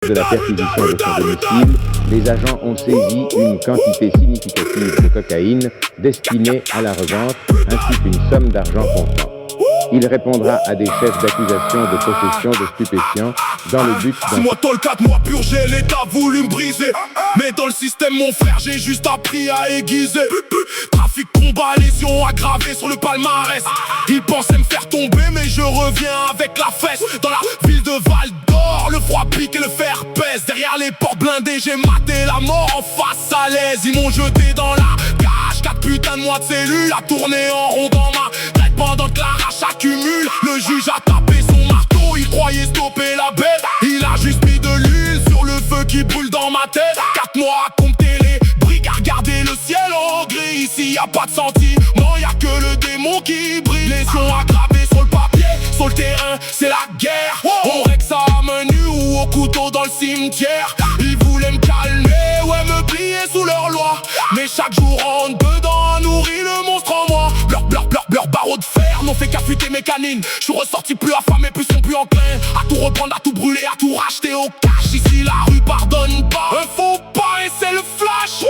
de la perquisition de son domicile, les agents ont saisi une quantité significative de cocaïne destinée à la revente, ainsi qu'une somme d'argent comptant. Il répondra à des chefs d'accusation de possession de stupéfiants dans le but d'en... 6 mois tôle, 4 mois purgé, l'État voulu me briser. Mais dans le système, mon frère, j'ai juste appris à aiguiser. Trafic, combat, lésion aggravée sur le palmarès. Ils pensaient me faire tomber, mais je reviens avec la fesse. Dans la ville de Val d'Or, le froid pique et le fer pèse. Derrière les portes blindées, j'ai maté la mort en face à l'aise. Ils m'ont jeté dans la cage, 4 putains de mois de cellule, à tourner en rond dans ma tête pendant que la rage accumule. Le juge a tapé son marteau, il croyait stopper la bête. Il a juste mis de l'huile sur le feu qui brûle dans ma tête. 4 mois à compter les briques, à regarder le ciel en gris. Ici y a pas de sentiment, y a que le démon qui brille. Lésions aggravées sur le papier, sur le terrain, c'est la guerre. On règle ça à main nue ou au couteau dans le cimetière. Ils voulaient me calmer, ouais, me plier sous leur loi. Mais chaque jour rentre dedans, nourrit le monstre en moi. Leurs barreaux de fer n'ont fait qu'affûter mes canines. Je suis ressorti plus affamé, plus son plus enclin à tout reprendre, à tout brûler, à tout racheter au cash. Ici la rue pardonne pas, un faux pas et c'est le flash.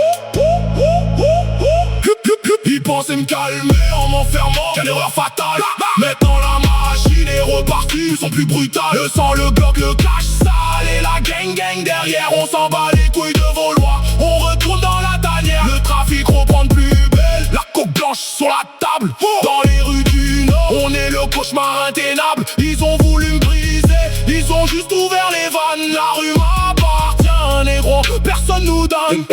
Ils pensaient me calmer en m'enfermant, quelle erreur fatale. Maintenant la machine est repartie, ils sont plus brutales. Le sang, le Glock, le cash sale et la gang derrière. On s'en bat les couilles de vos lois, on retourne dans la tanière. Le trafic reprend de plus belle, la coque blanche sur la table. Dans les rues du Nord, on est le cauchemar intenable. Ils ont voulu me briser, ils ont juste ouvert les vannes. La rue m'appartient, négro, personne nous donne.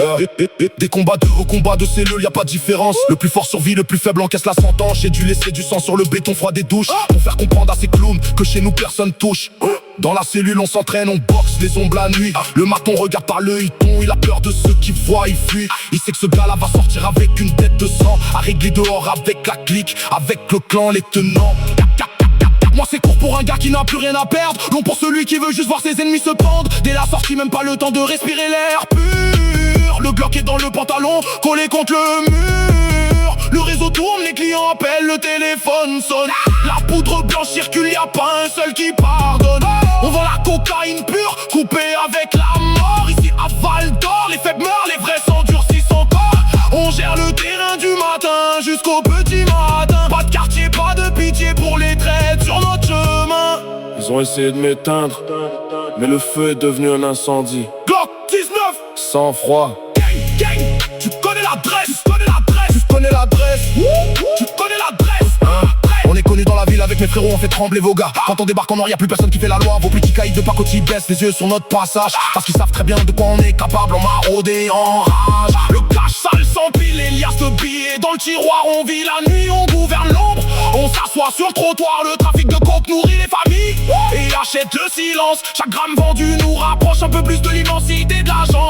Des combats de hauts, combats de cellules, y a pas de différence. Le plus fort survit, le plus faible encaisse la sentence. J'ai dû laisser du sang sur le béton froid des douches pour faire comprendre à ces clowns que chez nous personne touche. Dans la cellule on s'entraîne, on boxe les ombres la nuit. Le maton regarde par le hiton, il a peur de ceux qui voient, il fuit. Il sait que ce gars là va sortir avec une tête de sang, à régler dehors avec la clique, avec le clan, les tenants. Moi c'est court pour un gars qui n'a plus rien à perdre, long pour celui qui veut juste voir ses ennemis se pendre. Dès la sortie même pas le temps de respirer l'air pur. Le Glock est dans le pantalon, collé contre le mur. Le réseau tourne, les clients appellent, le téléphone sonne. La poudre blanche circule, y a pas un seul qui pardonne. On vend la cocaïne pure, coupée avec la mort. Ici à Val d'Or, les faibles meurent, les vrais s'endurcissent encore. On gère le terrain du matin jusqu'au petit matin. Pas de quartier, pas de pitié pour les traites sur notre chemin. Ils ont essayé de m'éteindre, mais le feu est devenu un incendie. Glock 19, Sans froid. gang, tu connais l'adresse, tu connais l'adresse, tu connais l'adresse, tu connais l'adresse. On est connus dans la ville avec mes frérots, on fait trembler vos gars. Quand on débarque en or, y'a plus personne qui fait la loi. Vos petits caïds de pacotille baissent les yeux sur notre passage, parce qu'ils savent très bien de quoi on est capable. On maraude et en rage. Le cash sale s'empile, les liasses de billets dans le tiroir. On vit la nuit, on gouverne l'ombre. On s'assoit sur le trottoir, le trafic de coke nourrit les familles et achète le silence. Chaque gramme vendu nous rapproche un peu plus de l'immensité de l'argent.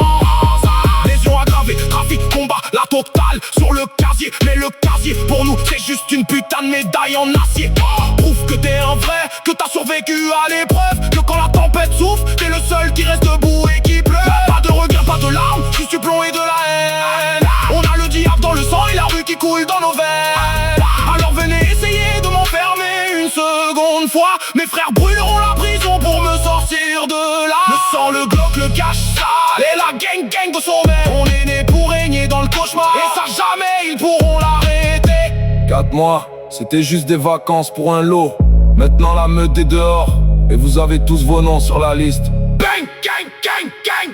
Lésions aggravées, trafic, combat, la totale sur le casier. Mais le casier pour nous c'est juste une putain de médaille en acier. Prouve que t'es un vrai, que t'as survécu à l'épreuve, que quand la tempête souffle, t'es le seul qui reste debout et qui pleure. Pas de regret, pas de larmes, juste du plomb et de la haine. On a le diable dans le sang et la rue qui coule dans nos veines. Alors venez essayer de m'enfermer une seconde fois. Mes frères brûleront la prison pour me sortir de là. Le sang, le Glock, le cash sale et la gang de sommet. On est né pour régner dans le cauchemar, et ça jamais ils pourront l'arrêter. 4 mois, c'était juste des vacances pour un lot. Maintenant la meute est dehors, et vous avez tous vos noms sur la liste. Bang, gang, gang, gang,